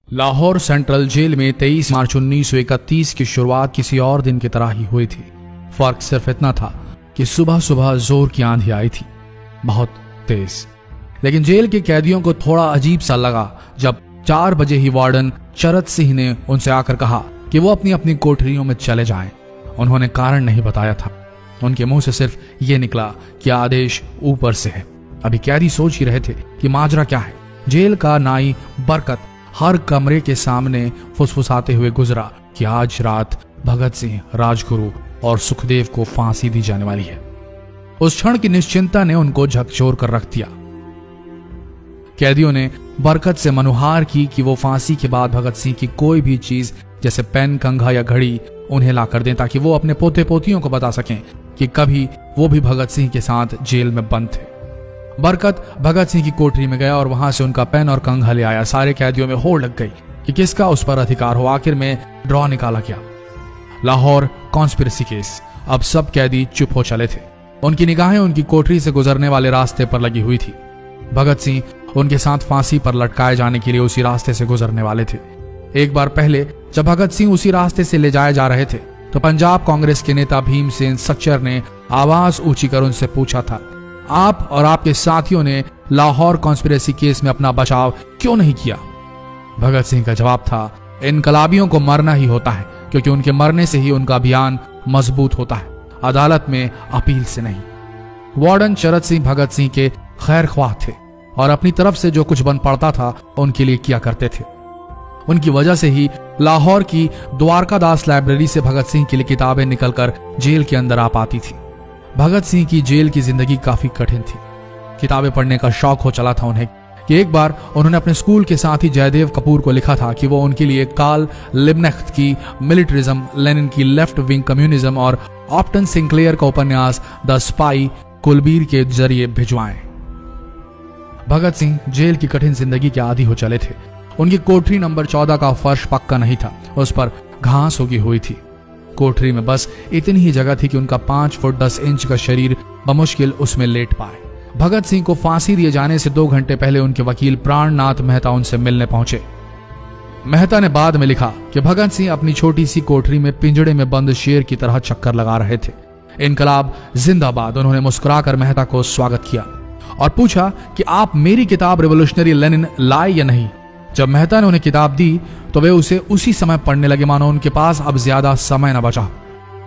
Lahore central jail में 23 मार्च 1931 की शुरुआत किसी और दिन की तरह ही हुई थी। फर्क सिर्फ इतना था कि सुबह सुबह जोर की आंधी आई थी, बहुत तेज। लेकिन जेल के कैदियों को थोड़ा अजीब सा लगा जब 4 बजे ही वार्डन चरत सिंह ने उनसे आकर कहा कि वो अपनी अपनी कोठरियों में चले जाएं। उन्होंने कारण नहीं बताया था। उनके मुंह से सिर्फ ये निकला कि आदेश ऊपर से है। अभी कैदी सोच ही रहे थे कि माजरा क्या है। जेल का नाई बरकत हर कमरे के सामने फुसफुसाते हुए गुजरा कि आज रात भगत सिंह, राजगुरु और सुखदेव को फांसी दी जाने वाली है। उस क्षण की निश्चिंता ने उनको झकझोर कर रख दिया। कैदियों ने बरकत से मनुहार की कि वो फांसी के बाद भगत सिंह की कोई भी चीज जैसे पेन, कंघा या घड़ी उन्हें ला कर दें ताकि वो अपने पोते पोतियों को बता सकें कि कभी वो भी भगत सिंह के साथ जेल में बंद थे। बरकत भगत सिंह की कोठरी में गया और वहां से उनका पेन और कंघा ले आया। सारे कैदियों में होड़ लग गई कि किसका उस पर अधिकार हो। आखिर में ड्रॉ निकाला गया, लाहौर कॉन्स्पिरेसी केस। अब सब कैदी चुप हो चले थे। उनकी निगाहें उनकी कोठरी से गुजरने वाले रास्ते पर लगी हुई थी। भगत सिंह उनके साथ फांसी पर लटकाए जाने के लिए उसी रास्ते से गुजरने वाले थे। एक बार पहले जब भगत सिंह उसी रास्ते से ले जाए जा रहे थे तो पंजाब कांग्रेस के नेता भीमसेन सच्चर ने आवाज ऊंची कर उनसे पूछा था, आप और आपके साथियों ने लाहौर कॉन्स्पिरेसी केस में अपना बचाव क्यों नहीं किया? भगत सिंह का जवाब था, इनकलाबियों को मरना ही होता है क्योंकि उनके मरने से ही उनका अभियान मजबूत होता है, अदालत में अपील से नहीं। वार्डन चरत सिंह भगत सिंह के खैर ख्वाह थे और अपनी तरफ से जो कुछ बन पड़ता था उनके लिए किया करते थे। उनकी वजह से ही लाहौर की द्वारकादास लाइब्रेरी से भगत सिंह के लिए किताबें निकलकर जेल के अंदर आ पाती थी। भगत सिंह की जेल की जिंदगी काफी कठिन थी। किताबें पढ़ने का शौक हो चला था उन्हें कि एक बार उन्होंने अपने स्कूल के साथी जयदेव कपूर को लिखा था कि वो उनके लिए कार्ल लिब्कनेcht की मिलिट्रिज्म, लेनिन की लेफ्ट विंग कम्युनिज्म और ऑप्टन सिंक्लेयर का उपन्यास द स्पाई कुलबीर के जरिए भिजवाएं। भगत सिंह जेल की कठिन जिंदगी के आदी हो चले थे। उनकी कोठरी नंबर 14 का फर्श पक्का नहीं था, उस पर घास उगी हुई थी। कोठरी में बस इतनी ही जगह थी कि उनका 5 फुट 10 इंच का शरीर बमुश्किल उसमें लेट पाए। भगत सिंह को फांसी दिए जाने से 2 घंटे पहले उनके वकील प्राणनाथ मेहता उनसे मिलने पहुंचे। मेहता ने बाद में लिखा कि भगत सिंह अपनी छोटी सी कोठरी में पिंजड़े में बंद शेर की तरह चक्कर लगा रहे थे। इनकलाब जिंदाबाद। उन्होंने मुस्कुराकर मेहता को स्वागत किया और पूछा कि आप मेरी किताब रिवोल्यूशनरी लेनिन लाए या नहीं। जब मेहता ने उन्हें किताब दी तो वे उसे उसी समय पढ़ने लगे मानो उनके पास अब ज्यादा समय न बचा।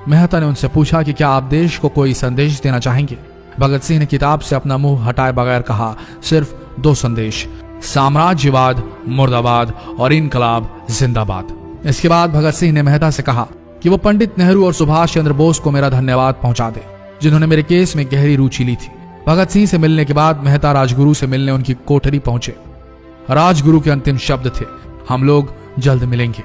मेहता ने उनसे पूछा कि क्या आप देश को कोई संदेश देना चाहेंगे? भगत सिंह ने किताब से अपना मुंह हटाए बगैर कहा, सिर्फ 2 संदेश, साम्राज्यवाद मुर्दाबाद और इनकलाब जिंदाबाद। इसके बाद भगत सिंह ने मेहता से कहा कि वो पंडित नेहरू और सुभाष चंद्र बोस को मेरा धन्यवाद पहुंचा दे जिन्होंने मेरे केस में गहरी रुचि ली थी। भगत सिंह से मिलने के बाद मेहता राजगुरु से मिलने उनकी कोठरी पहुंचे। राजगुरु के अंतिम शब्द थे, हम लोग जल्द मिलेंगे।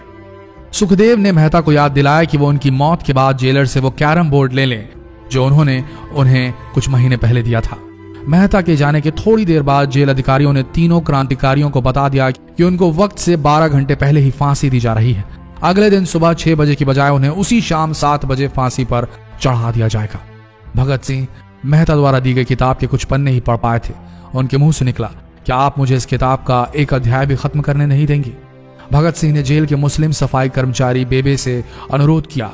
सुखदेव ने मेहता को याद दिलाया कि वो उनकी मौत के बाद जेलर से वो कैरम बोर्ड ले लें जो उन्होंने उन्हें कुछ महीने पहले दिया था। मेहता के जाने के थोड़ी देर बाद जेल अधिकारियों ने तीनों क्रांतिकारियों को बता दिया कि उनको वक्त से 12 घंटे पहले ही फांसी दी जा रही है। अगले दिन सुबह 6 बजे की बजाय उन्हें उसी शाम 7 बजे फांसी पर चढ़ा दिया जाएगा। भगत सिंह मेहता द्वारा दी गई किताब के कुछ पन्ने ही पढ़ पाए थे। उनके मुंह से निकला, क्या आप मुझे इस किताब का एक अध्याय भी खत्म करने नहीं देंगे? भगत सिंह ने जेल के मुस्लिम सफाई कर्मचारी बेबे से अनुरोध किया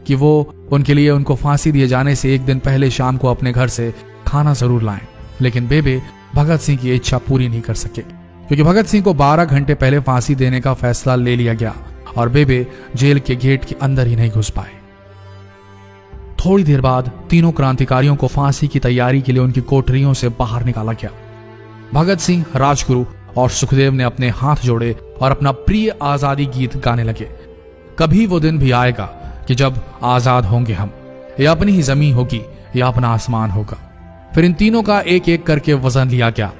कि वो उनके लिए उनको फांसी दिए जाने से 1 दिन पहले शाम को अपने घर से खाना जरूर लाएं। लेकिन बेबे भगत सिंह की इच्छा पूरी नहीं कर सके क्योंकि भगत सिंह को 12 घंटे पहले फांसी देने का फैसला ले लिया गया और बेबे जेल के गेट के अंदर ही नहीं घुस पाए। थोड़ी देर बाद तीनों क्रांतिकारियों को फांसी की तैयारी के लिए उनकी कोठरियों से बाहर निकाला गया। भगत सिंह, राजगुरु और सुखदेव ने अपने हाथ जोड़े और अपना प्रिय आजादी गीत गाने लगे। कभी वो दिन भी आएगा कि जब आजाद होंगे हम, या अपनी ही जमीन होगी या अपना आसमान होगा। फिर इन तीनों का एक एक करके वजन लिया गया।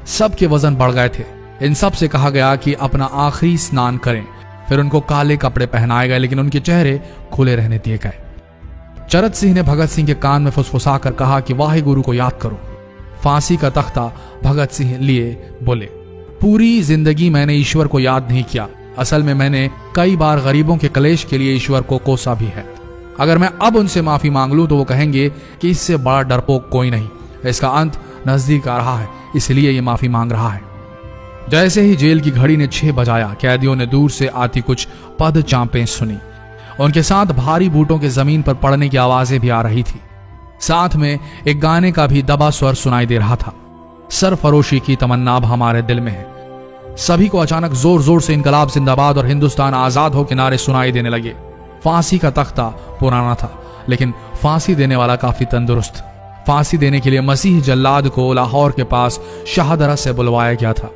सबके वजन बढ़ गए थे। इन सब से कहा गया कि अपना आखिरी स्नान करें। फिर उनको काले कपड़े पहनाए गए लेकिन उनके चेहरे खुले रहने दिए गए। चरत सिंह ने भगत सिंह के कान में फुसफुसा कर कहा कि वाहे गुरु को याद करो। फांसी का तख्ता भगत सिंह लिए बोले, पूरी जिंदगी मैंने ईश्वर को याद नहीं किया। असल में मैंने कई बार गरीबों के कलेश के लिए ईश्वर को कोसा भी है। अगर मैं अब उनसे माफी मांग लूं तो वो कहेंगे कि इससे बड़ा डरपोक कोई नहीं। इसका अंत नजदीक आ रहा है, इसलिए ये माफी मांग रहा है। जैसे ही जेल की घड़ी ने 6 बजाया, कैदियों ने दूर से आती कुछ पद चांपें सुनी। उनके साथ भारी बूटों के जमीन पर पड़ने की आवाजें भी आ रही थी। साथ में एक गाने का भी दबा स्वर सुनाई दे रहा था, सरफरोशी की तमन्ना अब हमारे दिल में है। सभी को अचानक जोर जोर से इनकलाब जिंदाबाद और हिंदुस्तान आजाद हो के नारे सुनाई देने लगे। फांसी का तख्ता पुराना था, लेकिन फांसी देने वाला काफी तंदुरुस्त। फांसी देने के लिए मसीह जल्लाद को लाहौर के पास शाहदरा से बुलवाया गया था।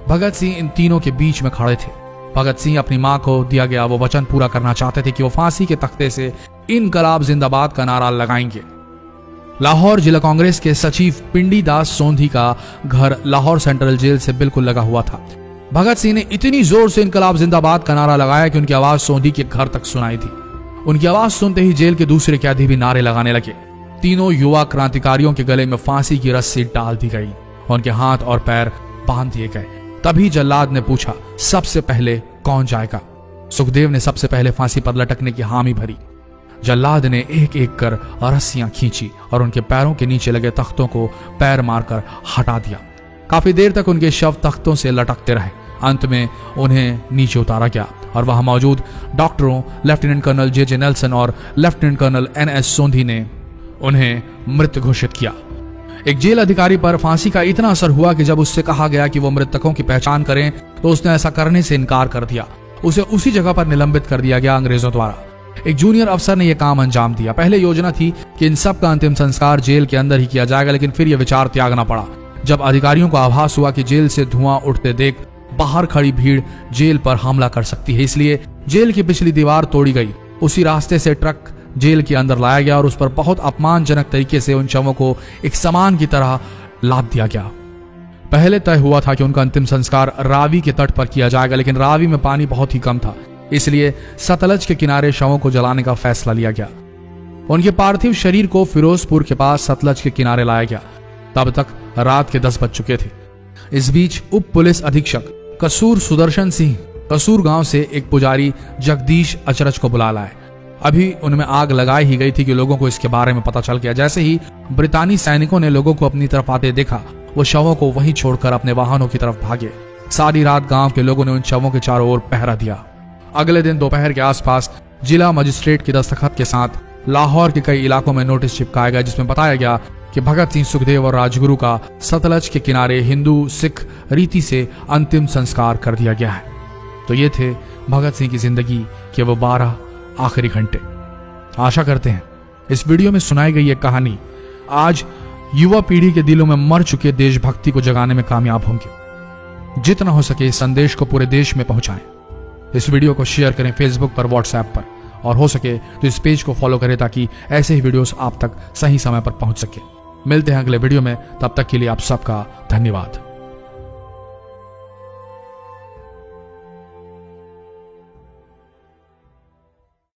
भगत सिंह इन तीनों के बीच में खड़े थे। भगत सिंह अपनी मां को दिया गया वो वचन पूरा करना चाहते थे कि वो फांसी के तख्ते से इनकलाब जिंदाबाद का नारा लगाएंगे। लाहौर जिला कांग्रेस के सचिव पिंडी दास सोंधी का घर लाहौर सेंट्रल जेल से बिल्कुल लगा हुआ था। भगत सिंह ने इतनी जोर से इनकलाब जिंदाबाद का नारा लगाया कि उनकी आवाज सोंधी के घर तक सुनाई दी। उनकी आवाज सुनते ही जेल के दूसरे कैदी भी नारे लगाने लगे। तीनों युवा क्रांतिकारियों के गले में फांसी की रस्सी डाल दी गई, उनके हाथ और पैर बांध दिए गए। तभी जल्लाद ने पूछा, सबसे पहले कौन जाएगा? सुखदेव ने सबसे पहले फांसी पर लटकने की हामी भरी। जल्लाद ने एक एक कर रस्सियां खींची और उनके पैरों के नीचे लगे तख्तों को पैर मारकर हटा दिया। काफी देर तक उनके शव तख्तों से लटकते रहे। अंत में उन्हें नीचे उतारा गया और वहां मौजूद डॉक्टरों लेफ्टिनेंट कर्नल जे नेल्सन और लेफ्टिनेंट कर्नल NS सोंधी ने उन्हें मृत घोषित किया। एक जेल अधिकारी पर फांसी का इतना असर हुआ कि जब उससे कहा गया कि वो मृतकों की पहचान करें तो उसने ऐसा करने से इनकार कर दिया। उसे उसी जगह पर निलंबित कर दिया गया अंग्रेजों द्वारा। एक जूनियर अफसर ने यह काम अंजाम दिया। पहले योजना थी कि इन सब का अंतिम संस्कार जेल के अंदर ही किया जाएगा, लेकिन फिर यह विचार त्यागना पड़ा जब अधिकारियों को आभास हुआ कि जेल से धुआं उठते देख बाहर खड़ी भीड़ जेल पर हमला कर सकती है। इसलिए जेल की पिछली दीवार तोड़ी गई। उसी रास्ते से ट्रक जेल के अंदर लाया गया और उस पर बहुत अपमानजनक तरीके से उन शवों को एक सामान की तरह लाद दिया गया। पहले तय हुआ था कि उनका अंतिम संस्कार रावी के तट पर किया जाएगा, लेकिन रावी में पानी बहुत ही कम था, इसलिए सतलज के किनारे शवों को जलाने का फैसला लिया गया। उनके पार्थिव शरीर को फिरोजपुर के पास सतलज के किनारे लाया गया। तब तक रात के 10 बज चुके थे। इस बीच उप पुलिस अधीक्षक कसूर सुदर्शन सिंह कसूर गांव से एक पुजारी जगदीश अचरज को बुला लाए। अभी उनमें आग लगाई ही गई थी कि लोगों को इसके बारे में पता चल गया। जैसे ही ब्रितानी सैनिकों ने लोगों को अपनी तरफ आते देखा, वो शवों को वहीं छोड़कर अपने वाहनों की तरफ भागे। सारी रात गांव के लोगों ने उन शवों के चारों ओर पहरा दिया। अगले दिन दोपहर के आसपास जिला मजिस्ट्रेट की दस्तखत के साथ लाहौर के कई इलाकों में नोटिस चिपकाया गया, जिसमें बताया गया कि भगत सिंह, सुखदेव और राजगुरु का सतलज के किनारे हिंदू सिख रीति से अंतिम संस्कार कर दिया गया है। तो ये थे भगत सिंह की जिंदगी के वो 12 आखिरी घंटे। आशा करते हैं इस वीडियो में सुनाई गई ये कहानी आज युवा पीढ़ी के दिलों में मर चुके देशभक्ति को जगाने में कामयाब होंगे। जितना हो सके इस संदेश को पूरे देश में पहुंचाएं। इस वीडियो को शेयर करें फेसबुक पर, व्हाट्सएप पर, और हो सके तो इस पेज को फॉलो करें ताकि ऐसे ही वीडियोस आप तक सही समय पर पहुंच सके। मिलते हैं अगले वीडियो में, तब तक के लिए आप सबका धन्यवाद।